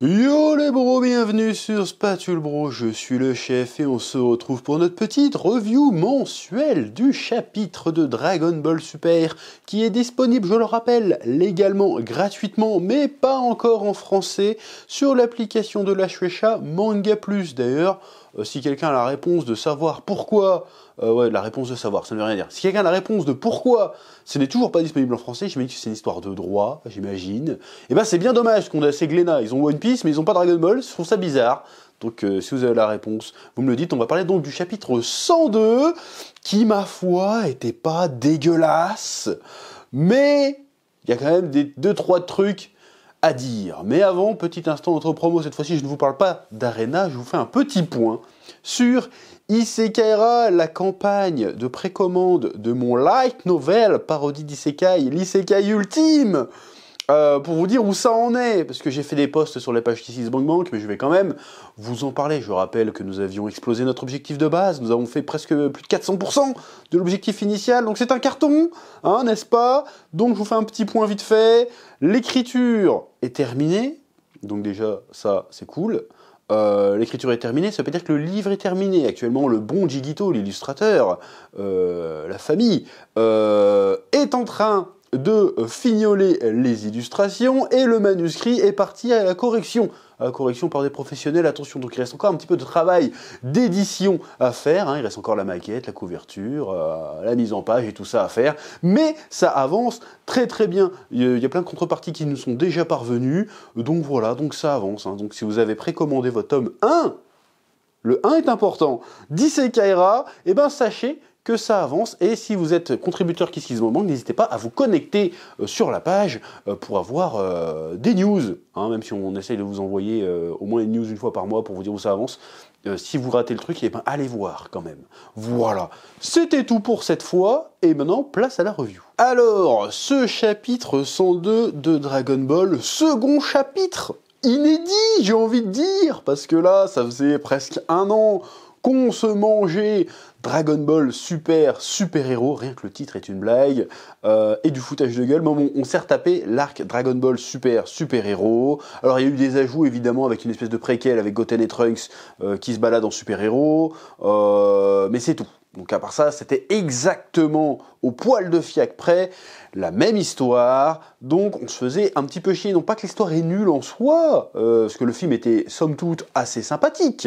Yo les bros, bienvenue sur Spatule Bro, je suis le chef et on se retrouve pour notre petite review mensuelle du chapitre de Dragon Ball Super qui est disponible, je le rappelle, légalement, gratuitement, mais pas encore en français, sur l'application de la Shueisha Manga Plus. D'ailleurs, si quelqu'un a la réponse de savoir pourquoi, la réponse de savoir, ça ne veut rien dire. Si quelqu'un a la réponse de pourquoi ce n'est toujours pas disponible en français, j'imagine que c'est une histoire de droit, j'imagine. Et ben c'est bien dommage qu'on a assez Glénat, ils ont One Piece mais ils ont pas Dragon Ball, je trouve ça bizarre. Donc si vous avez la réponse, vous me le dites. On va parler donc du chapitre 102, qui ma foi était pas dégueulasse, mais il y a quand même des 2-3 trucs à dire. Mais avant, petit instant notre promo, cette fois-ci je ne vous parle pas d'Arena, je vous fais un petit point sur Isekai'ra, la campagne de précommande de mon light novel, parodie d'Isekai, l'Isekai ultime, pour vous dire où ça en est, parce que j'ai fait des posts sur la page Kisses Bank Bank, mais je vais quand même vous en parler. Je rappelle que nous avions explosé notre objectif de base, nous avons fait presque plus de 400% de l'objectif initial, donc c'est un carton, hein, n'est-ce pas? Donc je vous fais un petit point vite fait. L'écriture est terminée, donc déjà ça c'est cool. L'écriture est terminée, ça veut dire que le livre est terminé. Actuellement, le bon Jigito, l'illustrateur, la famille, est en train de fignoler les illustrations et le manuscrit est parti à la correction. À la correction par des professionnels, attention, donc il reste encore un petit peu de travail d'édition à faire, hein. Il reste encore la maquette, la couverture, la mise en page et tout ça à faire, mais ça avance très très bien. Il y a plein de contreparties qui nous sont déjà parvenues, donc voilà, donc ça avance, hein. Donc si vous avez précommandé votre tome 1, le 1 est important, d'Isekai'ra, et ben sachez que ça avance, et si vous êtes contributeur Kisses Bank Bank, n'hésitez pas à vous connecter sur la page pour avoir des news, hein, même si on essaye de vous envoyer au moins une news une fois par mois pour vous dire où ça avance. Si vous ratez le truc, eh ben, allez voir quand même. Voilà, c'était tout pour cette fois, et maintenant, place à la review. Alors, ce chapitre 102 de Dragon Ball, second chapitre, inédit, j'ai envie de dire, parce que là, ça faisait presque un an qu'on se mangeait Dragon Ball Super, super-héros, rien que le titre est une blague, et du foutage de gueule. Mais bon, on s'est retapé l'arc Dragon Ball Super, super-héros. Alors il y a eu des ajouts évidemment avec une espèce de préquel avec Goten et Trunks qui se baladent en super-héros, mais c'est tout. Donc à part ça, c'était exactement au poil de fiac près, la même histoire, donc on se faisait un petit peu chier. Non pas que l'histoire est nulle en soi, parce que le film était somme toute assez sympathique,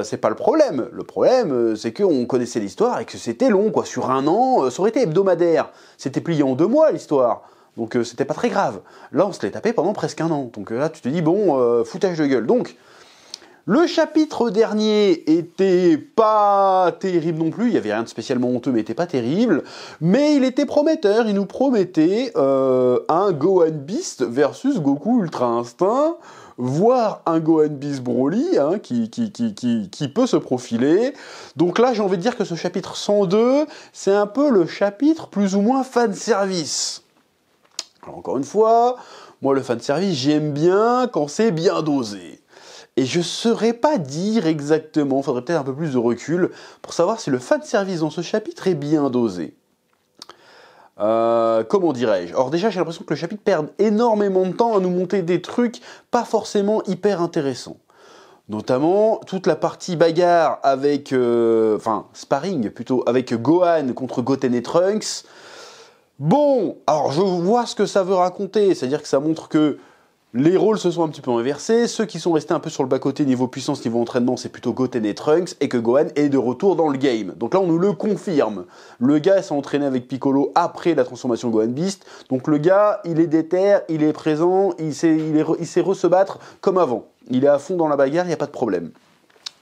c'est pas le problème. Le problème, c'est qu'on connaissait l'histoire et que c'était long, quoi. Sur un an, ça aurait été hebdomadaire. C'était plié en 2 mois, l'histoire. Donc c'était pas très grave. Là, on se l'est tapé pendant presque un an. Donc là, tu te dis, bon, foutage de gueule. Donc, le chapitre dernier était pas terrible non plus. Il y avait rien de spécialement honteux, mais il était pas terrible. Mais il était prometteur. Il nous promettait un Gohan Beast versus Goku Ultra Instinct, voire un Gohan Beast Broly, hein, qui peut se profiler. Donc là, j'ai envie de dire que ce chapitre 102, c'est un peu le chapitre plus ou moins fanservice. Alors encore une fois, moi le fanservice, j'aime bien quand c'est bien dosé. Et je ne saurais pas dire exactement, il faudrait peut-être un peu plus de recul, pour savoir si le fanservice dans ce chapitre est bien dosé. Comment dirais-je? Alors déjà, j'ai l'impression que le chapitre perd énormément de temps à nous monter des trucs pas forcément hyper intéressants. Notamment toute la partie bagarre avec... enfin, sparring plutôt, avec Gohan contre Goten et Trunks. Bon, alors je vois ce que ça veut raconter, c'est-à-dire que ça montre que les rôles se sont un petit peu inversés, ceux qui sont restés un peu sur le bas-côté niveau puissance, niveau entraînement, c'est plutôt Goten et Trunks, et que Gohan est de retour dans le game. Donc là, on nous le confirme. Le gars s'est entraîné avec Piccolo après la transformation Gohan Beast, donc le gars, il est déter, il est présent, il sait se battre comme avant. Il est à fond dans la bagarre, il n'y a pas de problème.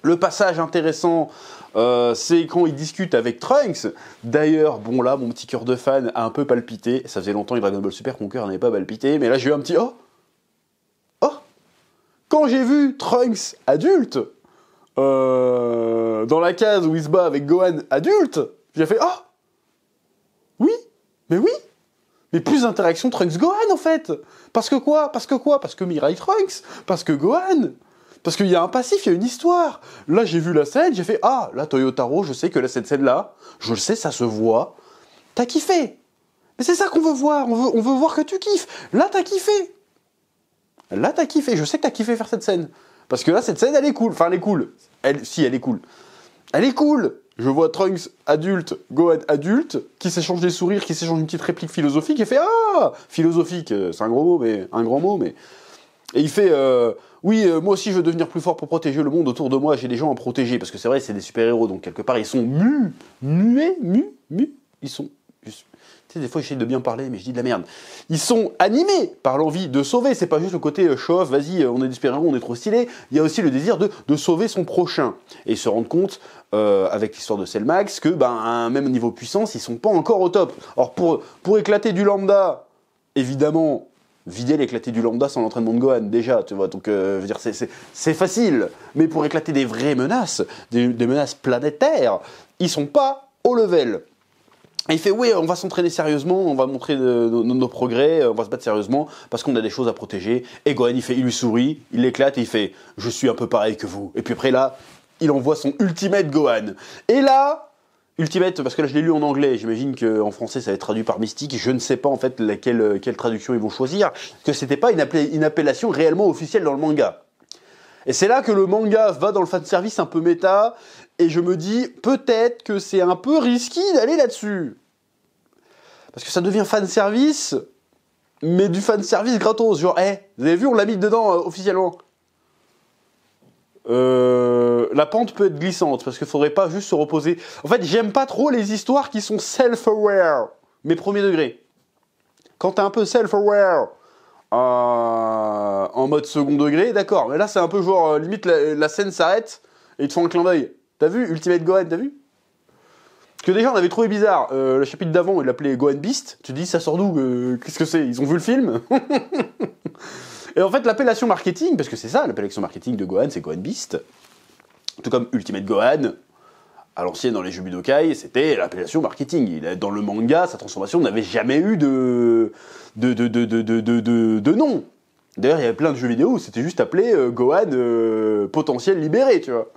Le passage intéressant, c'est quand il discute avec Trunks. D'ailleurs, bon là, mon petit cœur de fan a un peu palpité. Ça faisait longtemps que Dragon Ball Super, mon cœur n'avait pas palpité, mais là j'ai eu un petit « Oh !» Quand j'ai vu Trunks adulte, dans la case où il se bat avec Gohan adulte, j'ai fait « Ah, oui, mais oui, mais plus d'interaction Trunks-Gohan en fait. Parce que quoi? Parce que Mirai Trunks, parce que Gohan, parce qu'il y a un passif, il y a une histoire. Là j'ai vu la scène, j'ai fait « Ah, là Toyotaro, je sais que là, cette scène-là, je le sais, ça se voit. T'as kiffé. Mais c'est ça qu'on veut voir, on veut voir que tu kiffes. Là t'as kiffé. Là, t'as kiffé. Je sais que t'as kiffé faire cette scène. Parce que là, cette scène, elle est cool. Enfin, elle est cool. Si, elle est cool. Elle est cool. Je vois Trunks adulte, Gohan adulte, qui s'échange des sourires, qui s'échange une petite réplique philosophique, et fait « Ah !» Philosophique, c'est un gros mot, mais un grand mot, mais... Et il fait oui, moi aussi, je veux devenir plus fort pour protéger le monde autour de moi, j'ai des gens à protéger. » Parce que c'est vrai, c'est des super-héros, donc quelque part, ils sont muets, ils sont... Tu sais, des fois, j'essaie de bien parler, mais je dis de la merde. Ils sont animés par l'envie de sauver. C'est pas juste le côté show-off, vas-y, on est des super-héros, on est trop stylé. Il y a aussi le désir de sauver son prochain. Et ils se rendent compte, avec l'histoire de Cellmax, que, même au niveau puissance, ils sont pas encore au top. Alors, pour éclater du lambda, évidemment, vider l'éclater du lambda sans l'entraînement de Gohan, déjà, tu vois. Donc, je veux dire, c'est facile. Mais pour éclater des vraies menaces, des menaces planétaires, ils sont pas au level. Et il fait, oui, on va s'entraîner sérieusement, on va montrer nos progrès, on va se battre sérieusement, parce qu'on a des choses à protéger. Et Gohan, il lui sourit, il l'éclate, et il fait, je suis un peu pareil que vous. Et puis après là, il envoie son Ultimate Gohan. Et là, Ultimate, parce que là je l'ai lu en anglais, j'imagine qu'en français ça va être traduit par Mystique, je ne sais pas en fait quelle traduction ils vont choisir, que c'était pas une appellation réellement officielle dans le manga. Et c'est là que le manga va dans le fanservice un peu méta, et je me dis, peut-être que c'est un peu risqué d'aller là-dessus. Parce que ça devient fanservice, mais du fanservice gratos. Genre, vous avez vu, on l'a mis dedans officiellement. La pente peut être glissante, parce qu'il faudrait pas juste se reposer. En fait, j'aime pas trop les histoires qui sont self-aware, mais premier degré. Quand t'es un peu self-aware, en mode second degré, d'accord. Mais là, c'est un peu genre, limite, la scène s'arrête, et ils te font un clin d'œil. T'as vu Ultimate Gohan, t'as vu? Parce que déjà, on avait trouvé bizarre. Le chapitre d'avant, il l'appelait Gohan Beast. Tu te dis, ça sort d'où? Qu'est-ce que c'est? Ils ont vu le film? Et en fait, l'appellation marketing, parce que c'est ça, l'appellation marketing de Gohan, c'est Gohan Beast. Tout comme Ultimate Gohan, à l'ancienne dans les jeux Budokai, c'était l'appellation marketing. Dans le manga, sa transformation n'avait jamais eu de nom. D'ailleurs, il y avait plein de jeux vidéo où c'était juste appelé Gohan potentiel libéré, tu vois.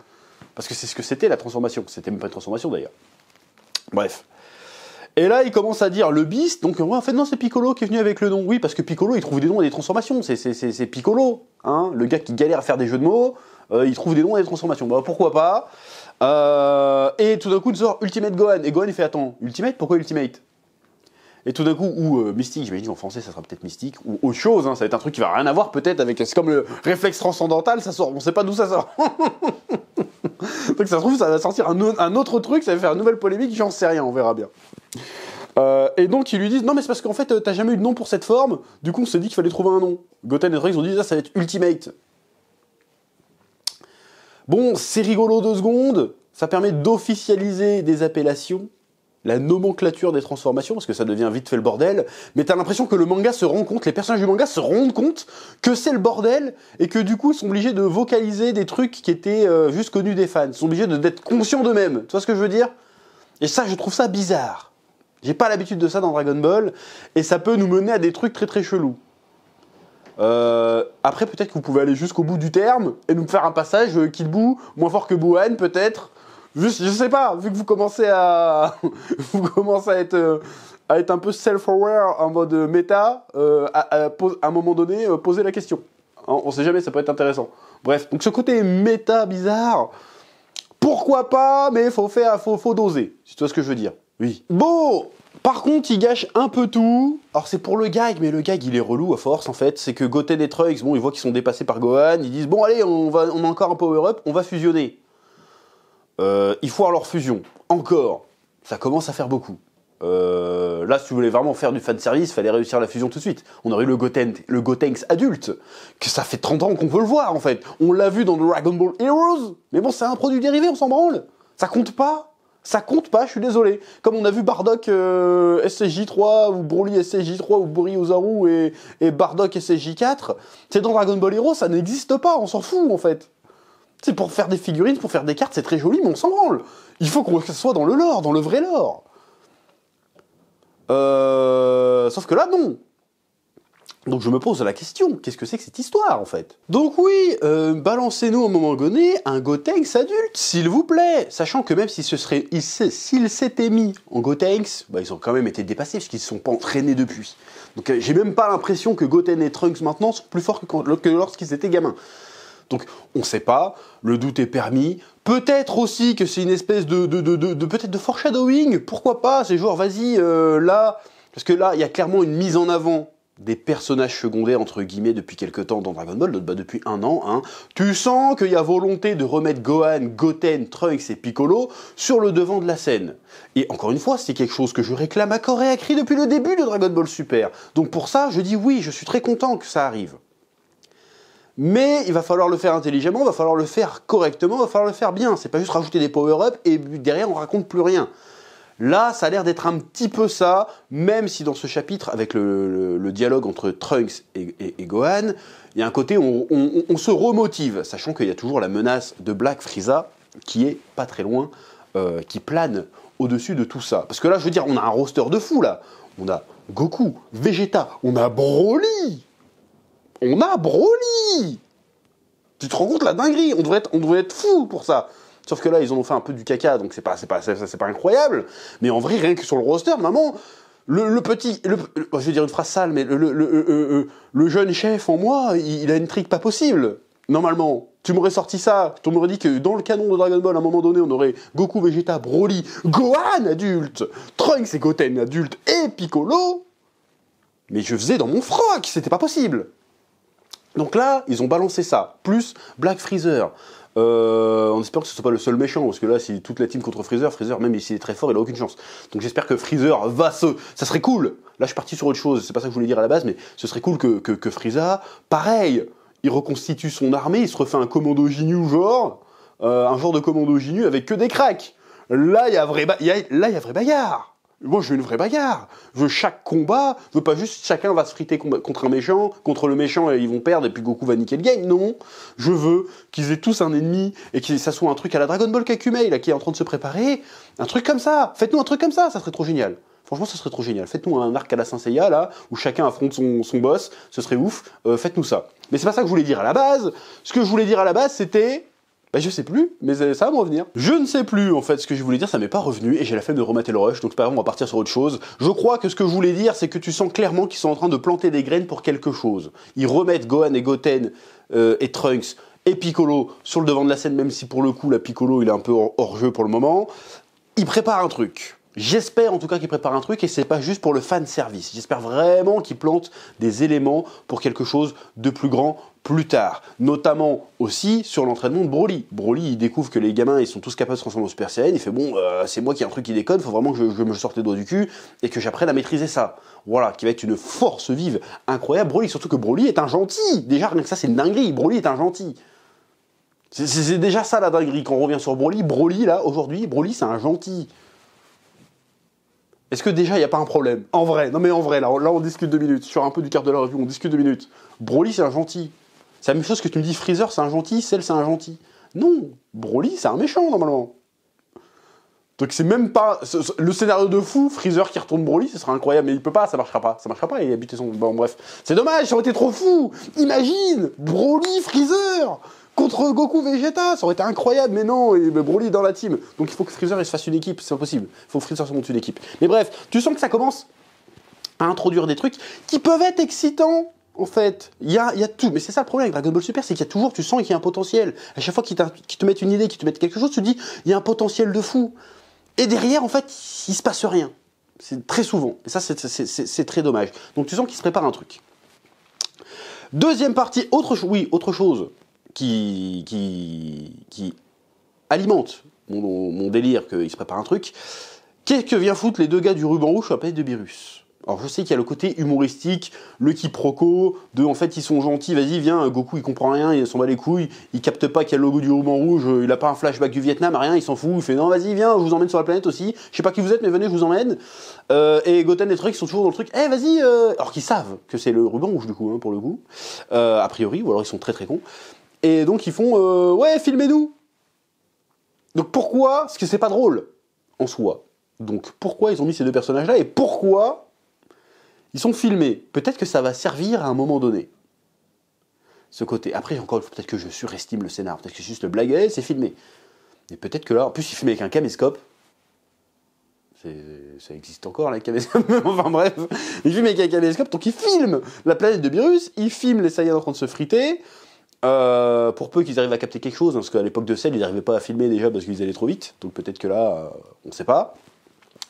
Parce que c'est ce que c'était la transformation. C'était même pas une transformation d'ailleurs. Bref. Et là, il commence à dire le Beast, donc en fait non, c'est Piccolo qui est venu avec le nom. Oui, parce que Piccolo, il trouve des noms et des transformations. C'est Piccolo, hein, le gars qui galère à faire des jeux de mots, il trouve des noms et des transformations. Bah pourquoi pas. Et tout d'un coup, il sort Ultimate Gohan. Et Gohan, il fait attends, Ultimate? Pourquoi Ultimate? Et tout d'un coup, ou Mystique, j'imagine en français, ça sera peut-être Mystique, ou autre chose, hein, ça va être un truc qui va rien avoir peut-être avec. C'est comme le réflexe transcendantal, ça sort, on sait pas d'où ça sort. Donc ça se trouve, ça va sortir un autre truc, ça va faire une nouvelle polémique, j'en sais rien, on verra bien. Et donc ils lui disent non mais c'est parce qu'en fait t'as jamais eu de nom pour cette forme, du coup on s'est dit qu'il fallait trouver un nom. Goten et Trunks ont dit ça va être Ultimate. Bon, c'est rigolo 2 secondes, ça permet d'officialiser des appellations, la nomenclature des transformations, parce que ça devient vite fait le bordel, mais t'as l'impression que le manga se rend compte, les personnages du manga se rendent compte que c'est le bordel, et que du coup ils sont obligés de vocaliser des trucs qui étaient juste connus des fans, ils sont obligés d'être conscients d'eux-mêmes, tu vois ce que je veux dire? Et ça, je trouve ça bizarre. J'ai pas l'habitude de ça dans Dragon Ball, et ça peut nous mener à des trucs très très chelous. Après, peut-être que vous pouvez aller jusqu'au bout du terme, et nous faire un passage Kid Buu, moins fort que Buuhan, peut-être. Juste, je sais pas, vu que vous commencez à... vous commencez à être un peu self-aware en mode méta, à un moment donné, posez la question. Hein, on sait jamais, ça peut être intéressant. Bref, donc ce côté méta bizarre, pourquoi pas, mais faut doser, si tu vois ce que je veux dire. Oui. Bon, par contre, il gâche un peu tout. Alors c'est pour le gag, mais le gag il est relou à force en fait. C'est que Goten et Trunks, bon, ils voient qu'ils sont dépassés par Gohan, ils disent bon allez, on a encore un power-up, on va fusionner. Ils foirent leur fusion. Encore. Ça commence à faire beaucoup. Là, si tu voulais vraiment faire du fanservice, il fallait réussir la fusion tout de suite. On aurait eu le Gotenks adulte, que ça fait 30 ans qu'on veut le voir en fait. On l'a vu dans Dragon Ball Heroes, mais bon, c'est un produit dérivé, on s'en branle. Ça compte pas. Ça compte pas, je suis désolé. Comme on a vu Bardock SSJ3, ou Broly SSJ3, ou Bori Ozaru et Bardock SSJ4, c'est dans Dragon Ball Heroes, ça n'existe pas, on s'en fout en fait. C'est pour faire des figurines, pour faire des cartes, c'est très joli, mais on s'en branle. Il faut que ça soit dans le lore, dans le vrai lore. Sauf que là, non. Donc je me pose la question, qu'est-ce que c'est que cette histoire en fait? Donc oui, balancez-nous au moment donné un Gotenks adulte, s'il vous plaît. Sachant que même s'il s'était mis en Gotenks, bah, ils ont quand même été dépassés, parce qu'ils ne se sont pas entraînés depuis. Donc j'ai même pas l'impression que Goten et Trunks maintenant sont plus forts que lorsqu'ils étaient gamins. Donc on sait pas, le doute est permis. Peut-être aussi que c'est une espèce peut-être de foreshadowing, pourquoi pas, c'est genre vas-y, là, parce que là, il y a clairement une mise en avant des personnages secondaires, entre guillemets, depuis quelque temps dans Dragon Ball, depuis 1 an, hein. Tu sens qu'il y a volonté de remettre Gohan, Goten, Trunks et Piccolo sur le devant de la scène. Et encore une fois, c'est quelque chose que je réclame à corps et à cri depuis le début de Dragon Ball Super. Donc pour ça, je dis oui, je suis très content que ça arrive. Mais il va falloir le faire intelligemment, il va falloir le faire correctement, il va falloir le faire bien. C'est pas juste rajouter des power-ups et derrière on raconte plus rien. Là, ça a l'air d'être un petit peu ça, même si dans ce chapitre, avec le dialogue entre Trunks et Gohan, il y a un côté où on se remotive, sachant qu'il y a toujours la menace de Black Frieza, qui est pas très loin, qui plane au-dessus de tout ça. Parce que là, je veux dire, on a un roster de fou, là. On a Goku, Vegeta, on a Broly. On a Broly. Tu te rends compte la dinguerie, on devrait être fou pour ça. Sauf que là, ils en ont fait un peu du caca, donc c'est pas incroyable. Mais en vrai, rien que sur le roster, maman, je vais dire une phrase sale, mais le jeune chef en moi, il a une trick pas possible. Normalement, tu m'aurais sorti ça, tu m'aurais dit que dans le canon de Dragon Ball, à un moment donné, on aurait Goku, Vegeta, Broly, Gohan adulte, Trunks et Goten adulte et Piccolo. Mais je faisais dans mon froc, c'était pas possible. Donc là, ils ont balancé ça, plus Black Freezer. On espère que ce ne soit pas le seul méchant, parce que là, si toute la team contre Freezer, même s'il est très fort, il a aucune chance. Donc j'espère que Freezer ça serait cool. Là, je suis parti sur autre chose, c'est pas ça que je voulais dire à la base, mais ce serait cool que Freezer, pareil, il reconstitue son armée, il se refait un commando Ginyu un genre de commando Ginyu avec que des cracks. Là, il y a vraie bagarre. Moi, je veux une vraie bagarre. Je veux chaque combat. Je veux pas juste chacun va se friter contre un méchant, contre le méchant et ils vont perdre et puis Goku va niquer le game. Non. Je veux qu'ils aient tous un ennemi et que ça soit un truc à la Dragon Ball Kakumei là qui est en train de se préparer. Un truc comme ça. Faites-nous un truc comme ça serait trop génial. Franchement, ça serait trop génial. Faites-nous un arc à la Saint Seiya là où chacun affronte son boss. Ce serait ouf. Faites-nous ça. Mais c'est pas ça que je voulais dire à la base. Ce que je voulais dire à la base, c'était je sais plus, mais ça va me revenir. Je ne sais plus, en fait, ce que je voulais dire, ça m'est pas revenu, et j'ai la flemme de remater le rush, donc c'est pas grave, on va partir sur autre chose. Je crois que ce que je voulais dire, c'est que tu sens clairement qu'ils sont en train de planter des graines pour quelque chose. Ils remettent Gohan et Goten et Trunks et Piccolo sur le devant de la scène, même si pour le coup, la Piccolo, il est un peu hors jeu pour le moment. Ils préparent un truc. J'espère en tout cas qu'ils préparent un truc et c'est pas juste pour le fan service. J'espère vraiment qu'ils plantent des éléments pour quelque chose de plus grand plus tard. Notamment aussi sur l'entraînement de Broly. Broly, il découvre que les gamins, ils sont tous capables de se transformer en Super Saiyan. Il fait bon, c'est moi qui ai un truc qui déconne, faut vraiment que je me sorte les doigts du cul et que j'apprenne à maîtriser ça. Voilà, qui va être une force vive incroyable. Broly, surtout que Broly est un gentil. Déjà, rien que ça, c'est une dinguerie. Broly est un gentil. C'est déjà ça la dinguerie. Quand on revient sur Broly, là, aujourd'hui, Broly, c'est un gentil. Est-ce que déjà, il n'y a pas un problème? En vrai, non mais en vrai, là on discute 2 minutes. Sur un peu du quart de la revue, on discute 2 minutes. Broly, c'est un gentil. C'est la même chose que tu me dis Freezer, c'est un gentil, Cell, c'est un gentil. Non, Broly, c'est un méchant, normalement. Donc c'est même pas... Le scénario de fou, Freezer qui retourne Broly, ce serait incroyable, mais il peut pas, ça marchera pas. Ça marchera pas, il a buté son... Bon, bref. C'est dommage, ça aurait été trop fou. Imagine, Broly, Freezer contre Goku Vegeta, ça aurait été incroyable, mais non, Broly est dans la team. Donc il faut que Freezer il se fasse une équipe, c'est pas possible. Il faut que Freezer se monte une équipe. Mais bref, tu sens que ça commence à introduire des trucs qui peuvent être excitants, en fait. Il y a tout, mais c'est ça le problème avec Dragon Ball Super, c'est qu'il y a toujours, tu sens qu'il y a un potentiel. À chaque fois qu'ils te mettent une idée, qu'ils te mettent quelque chose, tu te dis, il y a un potentiel de fou. Et derrière, en fait, il se passe rien. C'est très souvent. Et ça, c'est très dommage. Donc tu sens qu'il se prépare un truc. Deuxième partie, autre chose qui alimente mon délire qu'il se prépare un truc. Qu'est-ce que vient foutre les 2 gars du ruban rouge sur la planète de Beerus? Alors je sais qu'il y a le côté humoristique, le quiproquo, en fait ils sont gentils, vas-y viens, Goku il comprend rien, il s'en bat les couilles, il capte pas qu'il y a le logo du ruban rouge, il a pas un flashback du Vietnam, rien, il s'en fout, il fait non vas-y viens, je vous emmène sur la planète aussi, je sais pas qui vous êtes mais venez je vous emmène. Et Goten et Trunks sont toujours dans le truc, vas-y, alors qu'ils savent que c'est le ruban rouge du coup, hein, pour le coup, a priori, ou alors ils sont très très cons. Et donc ils font ouais, filmez-nous. Donc pourquoi? Parce que c'est pas drôle en soi. Donc pourquoi ils ont mis ces 2 personnages-là et pourquoi ils sont filmés? Peut-être que ça va servir à un moment donné. Ce côté. Après, encore, peut-être que je surestime le scénar. Peut-être que c'est juste le blague, c'est filmé. Et peut-être que là, en plus, ils filment avec un caméscope. Ça existe encore, la caméscope. Enfin bref, il filme avec la caméscope, donc il filme la planète de Beerus, il filme les Saiyans en train de se friter, pour peu qu'ils arrivent à capter quelque chose, hein, parce qu'à l'époque de Cell, ils n'arrivaient pas à filmer déjà parce qu'ils allaient trop vite, donc peut-être que là, on sait pas.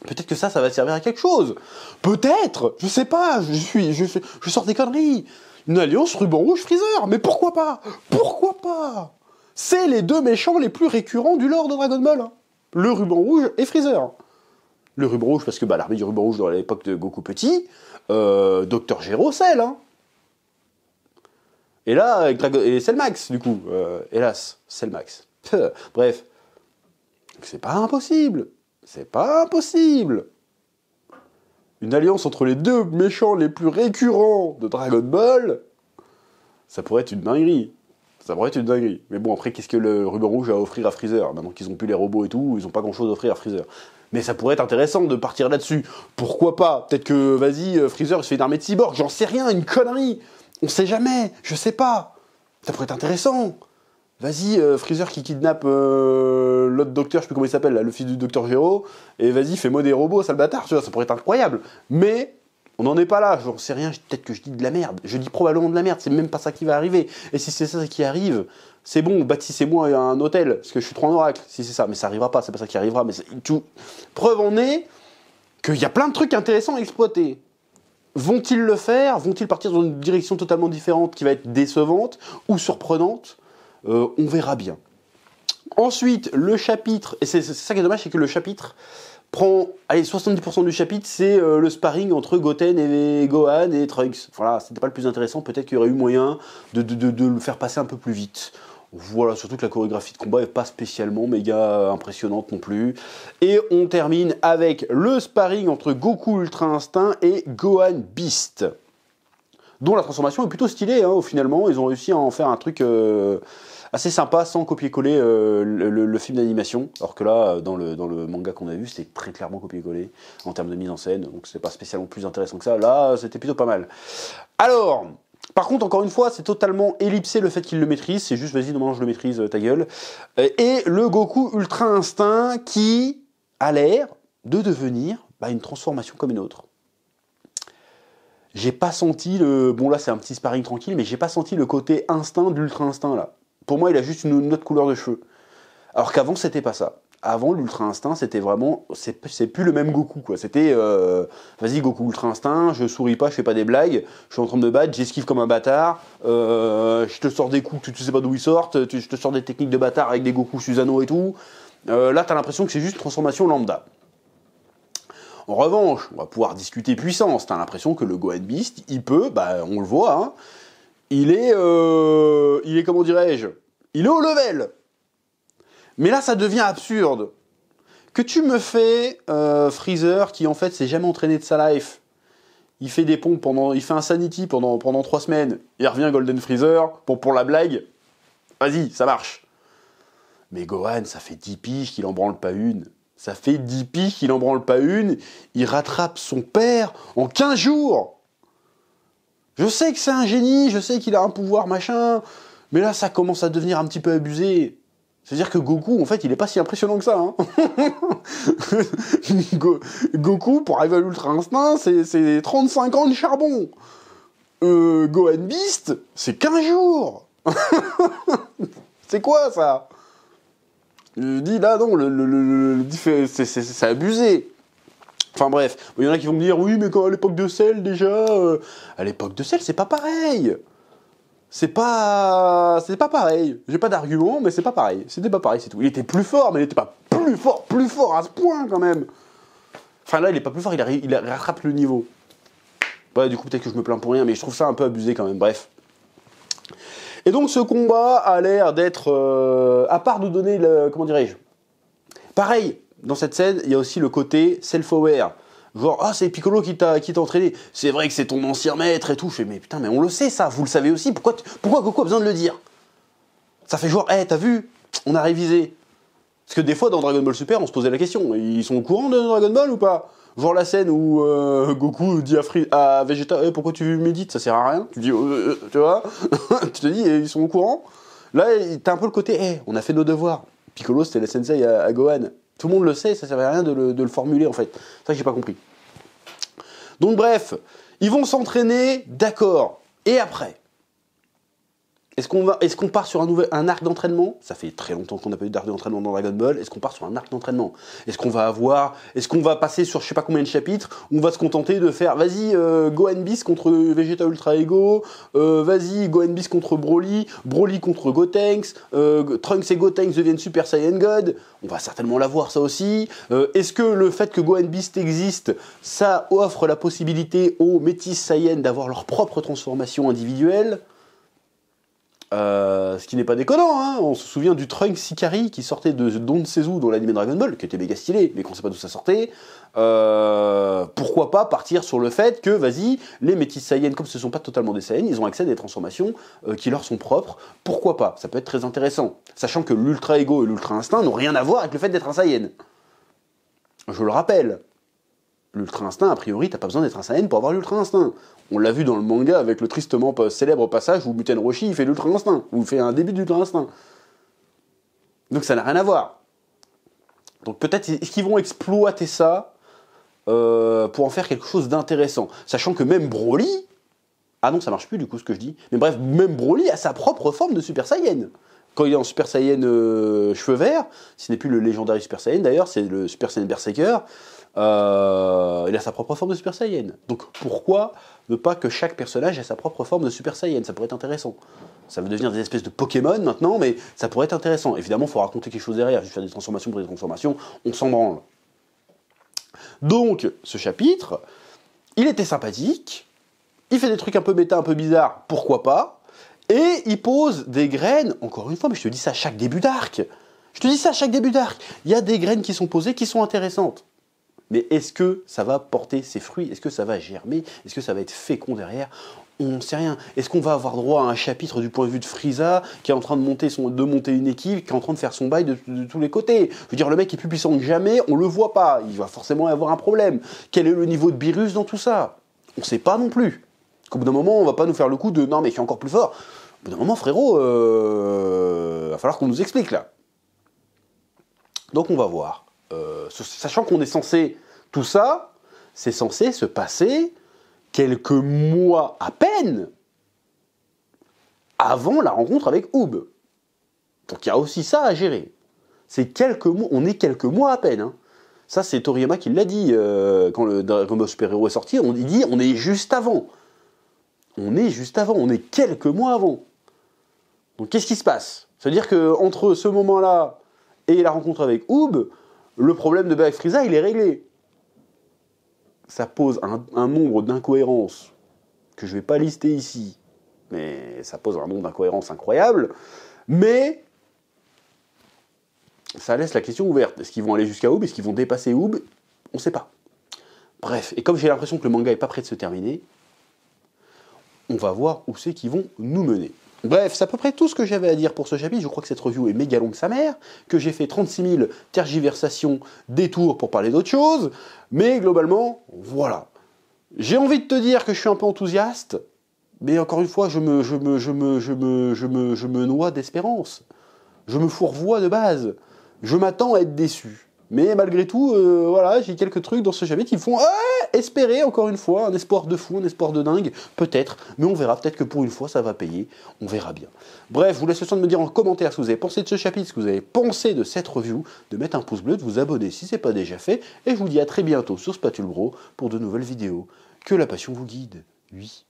Peut-être que ça va servir à quelque chose. Peut-être, je sais pas, je sors des conneries. Une alliance ruban rouge Freezer, mais pourquoi pas? Pourquoi pas? C'est les deux méchants les plus récurrents du lore de Dragon Ball. Hein. Le ruban rouge et Freezer. Le ruban rouge, parce que l'armée du ruban rouge dans l'époque de Goku petit, Dr. Gero, Cell. Hein. Et là, et Cell Max, du coup. Hélas, Cell Max. Bref. C'est pas impossible. C'est pas impossible. Une alliance entre les deux méchants les plus récurrents de Dragon Ball, ça pourrait être une dinguerie. Ça pourrait être une dinguerie. Mais bon, après, qu'est-ce que le ruban rouge a à offrir à Freezer? Maintenant qu'ils ont plus les robots et tout, ils ont pas grand-chose à offrir à Freezer. Mais ça pourrait être intéressant de partir là-dessus. Pourquoi pas? Peut-être que, vas-y, Freezer il se fait une armée de cyborgs, j'en sais rien, une connerie. On sait jamais, je sais pas. Ça pourrait être intéressant. Vas-y, Freezer qui kidnappe l'autre docteur, je sais plus comment il s'appelle, là, le fils du docteur Gero, et vas-y, fais-moi des robots, sale bâtard, tu vois, ça pourrait être incroyable. Mais on n'en est pas là, j'en sais rien, peut-être que je dis de la merde, je dis probablement de la merde, c'est même pas ça qui va arriver. Et si c'est ça qui arrive, c'est bon, bâtissez-moi un hôtel, parce que je suis trop en oracle, si c'est ça, mais ça arrivera pas, c'est pas ça qui arrivera, mais tout. Preuve en est qu'il y a plein de trucs intéressants à exploiter. Vont-ils le faire? Vont-ils partir dans une direction totalement différente qui va être décevante ou surprenante? On verra bien. Ensuite, le chapitre, et c'est ça qui est dommage, c'est que le chapitre prend, allez, 70% du chapitre, c'est le sparring entre Goten et Gohan et Trunks. Voilà, c'était pas le plus intéressant, peut-être qu'il y aurait eu moyen de le faire passer un peu plus vite. Voilà, surtout que la chorégraphie de combat est pas spécialement méga impressionnante non plus. Et on termine avec le sparring entre Goku Ultra Instinct et Gohan Beast, dont la transformation est plutôt stylée, hein, finalement. Ils ont réussi à en faire un truc assez sympa, sans copier-coller le film d'animation. Alors que là, dans le manga qu'on a vu, c'était très clairement copier-coller en termes de mise en scène. Donc c'est pas spécialement plus intéressant que ça. Là, c'était plutôt pas mal. Alors, par contre, encore une fois, c'est totalement ellipsé le fait qu'il le maîtrise. C'est juste, vas-y, normalement je le maîtrise, ta gueule. Et le Goku Ultra Instinct qui a l'air de devenir une transformation comme une autre. J'ai pas senti le... Bon, là, c'est un petit sparring tranquille, mais j'ai pas senti le côté instinct d'Ultra Instinct, là. Pour moi, il a juste une autre couleur de cheveux. Alors qu'avant, c'était pas ça. Avant, l'Ultra Instinct, c'était vraiment... C'est plus le même Goku, quoi. C'était... vas-y, Goku Ultra Instinct, je souris pas, je fais pas des blagues, je suis en train de me battre, j'esquive comme un bâtard, je te sors des coups, tu sais pas d'où ils sortent, je te sors des techniques de bâtard avec des Goku Susanoo et tout. Là, t'as l'impression que c'est juste une transformation lambda. En revanche, on va pouvoir discuter puissance. T'as l'impression que le Gohan Beast, il peut, on le voit, hein, il est comment dirais-je, il est au level. Mais là, ça devient absurde. Que tu me fais Freezer, qui en fait s'est jamais entraîné de sa life, il fait des pompes il fait un sanity pendant 3 semaines, il revient Golden Freezer, pour la blague, vas-y, ça marche. Mais Gohan, ça fait 10 piges qu'il en branle pas une. Ça fait 10 piges qu'il en branle pas une. Il rattrape son père en 15 jours. Je sais que c'est un génie, je sais qu'il a un pouvoir, machin. Mais là, ça commence à devenir un petit peu abusé. C'est-à-dire que Goku, en fait, il est pas si impressionnant que ça. Hein. Goku, pour arriver à l'Ultra Instinct, c'est 35 ans de charbon. Gohan Beast, c'est 15 jours. C'est quoi, ça? Je dis là, non, c'est abusé. Enfin bref, il y en a qui vont me dire, oui, mais quand à l'époque de Cell, déjà... à l'époque de Cell, c'est pas pareil. C'est pas pareil. J'ai pas d'argument, mais c'est pas pareil. C'était pas pareil, c'est tout. Il était plus fort, mais il était pas plus fort à ce point, quand même. Enfin là, il est pas plus fort, il rattrape le niveau. Ouais, du coup, peut-être que je me plains pour rien, mais je trouve ça un peu abusé, quand même. Bref. Et donc ce combat a l'air d'être, à part de donner comment dirais-je, pareil, dans cette scène, il y a aussi le côté self-aware. Genre, c'est Piccolo qui t'a entraîné. C'est vrai que c'est ton ancien maître et tout. Je fais, mais putain, mais on le sait ça, vous le savez aussi. Pourquoi Goku a besoin de le dire? Ça fait genre, t'as vu? On a révisé. Parce que des fois, dans Dragon Ball Super, on se posait la question. Ils sont au courant de Dragon Ball ou pas? Genre la scène où Goku dit à Vegeta, pourquoi tu médites, ça sert à rien. Tu dis, tu vois. Tu te dis, ils sont au courant. Là, t'as un peu le côté, on a fait nos devoirs. Piccolo, c'était le sensei à Gohan. Tout le monde le sait, ça ne servait à rien de le formuler en fait. C'est ça que j'ai pas compris. Donc bref, ils vont s'entraîner, d'accord. Et après, est-ce qu'on part sur un arc d'entraînement? Ça fait très longtemps qu'on n'a pas eu d'arc d'entraînement dans Dragon Ball. Est-ce qu'on part sur un arc d'entraînement? Est-ce qu'on va passer sur je sais pas combien de chapitres, où on va se contenter de faire, vas-y, Gohan Beast contre Vegeta Ultra Ego, vas-y, Gohan Beast contre Broly, Broly contre Gotenks, Trunks et Gotenks deviennent Super Saiyan God. On va certainement l'avoir ça aussi. Est-ce que le fait que Gohan Beast existe, ça offre la possibilité aux Métis Saiyans d'avoir leur propre transformation individuelle? Ce qui n'est pas déconnant, hein. On se souvient du Trunks Ikari qui sortait de Don Seizu dans l'anime Dragon Ball, qui était méga stylé, mais qu'on ne sait pas d'où ça sortait. Pourquoi pas partir sur le fait que, vas-y, les Métis Saiyans, comme ce ne sont pas totalement des Saiyans, ils ont accès à des transformations qui leur sont propres. Pourquoi pas? Ça peut être très intéressant. Sachant que l'Ultra Ego et l'Ultra Instinct n'ont rien à voir avec le fait d'être un Saiyan. Je le rappelle. L'Ultra Instinct, a priori, t'as pas besoin d'être un Saiyan pour avoir l'Ultra Instinct. On l'a vu dans le manga avec le tristement célèbre passage où Muten Roshi il fait l'Ultra Instinct, ou il fait un début d'Ultra Instinct. Donc ça n'a rien à voir. Donc peut-être est-ce qu'ils vont exploiter ça pour en faire quelque chose d'intéressant. Sachant que même Broly... Ah non, ça marche plus du coup ce que je dis. Mais bref, même Broly a sa propre forme de Super Saiyan. Quand il est en Super Saiyan cheveux verts, ce n'est plus le légendaire Super Saiyan d'ailleurs, c'est le Super Saiyan Berserker, il a sa propre forme de Super Saiyan. Donc pourquoi ne pas que chaque personnage ait sa propre forme de Super Saiyan? Ça pourrait être intéressant. Ça va devenir des espèces de Pokémon maintenant, mais ça pourrait être intéressant. Évidemment, il faut raconter quelque chose derrière, juste faire des transformations pour des transformations, on s'en branle. Donc, ce chapitre, il était sympathique, il fait des trucs un peu méta, un peu bizarres, pourquoi pas, et il pose des graines, encore une fois, mais je te dis ça à chaque début d'arc. Je te dis ça à chaque début d'arc. Il y a des graines qui sont posées, qui sont intéressantes. Mais est-ce que ça va porter ses fruits? Est-ce que ça va germer? Est-ce que ça va être fécond derrière? On n'en sait rien. Est-ce qu'on va avoir droit à un chapitre du point de vue de Frieza, qui est en train de monter une équipe, qui est en train de faire son bail de tous les côtés? Je veux dire, le mec est plus puissant que jamais, on le voit pas. Il va forcément y avoir un problème. Quel est le niveau de Beerus dans tout ça? On ne sait pas non plus. Au bout d'un moment, on va pas nous faire le coup de « non mais je suis encore plus fort ». Au bout d'un moment, frérot, va falloir qu'on nous explique là. Donc on va voir. Sachant qu'on est censé, tout ça, c'est censé se passer quelques mois à peine avant la rencontre avec Oob. Donc il y a aussi ça à gérer. C'est quelques mois, on est quelques mois à peine. Hein. Ça c'est Toriyama qui l'a dit quand le Dragon Ball Super Hero est sorti, il dit on est juste avant. On est juste avant, on est quelques mois avant. Donc qu'est-ce qui se passe? C'est-à-dire qu'entre ce moment-là et la rencontre avec Oob, le problème de Black Frieza, il est réglé. Ça pose un nombre d'incohérences que je ne vais pas lister ici, mais ça pose un nombre d'incohérences incroyables, mais ça laisse la question ouverte. Est-ce qu'ils vont aller jusqu'à Oob? Est-ce qu'ils vont dépasser Oob? On ne sait pas. Bref, et comme j'ai l'impression que le manga n'est pas prêt de se terminer, on va voir où c'est qu'ils vont nous mener. Bref, c'est à peu près tout ce que j'avais à dire pour ce chapitre. Je crois que cette review est méga longue sa mère, que j'ai fait 36 000 tergiversations, détours pour parler d'autre chose, mais globalement, voilà. J'ai envie de te dire que je suis un peu enthousiaste, mais encore une fois, je me noie d'espérance. Je me fourvoie de base. Je m'attends à être déçu. Mais malgré tout, voilà, j'ai quelques trucs dans ce chapitre qui me font espérer, encore une fois, un espoir de fou, un espoir de dingue, peut-être, mais on verra, peut-être que pour une fois ça va payer, on verra bien. Bref, je vous laisse le soin de me dire en commentaire ce que vous avez pensé de ce chapitre, ce que vous avez pensé de cette review, de mettre un pouce bleu, de vous abonner si ce n'est pas déjà fait, et je vous dis à très bientôt sur Spatule Bro pour de nouvelles vidéos. Que la passion vous guide, oui.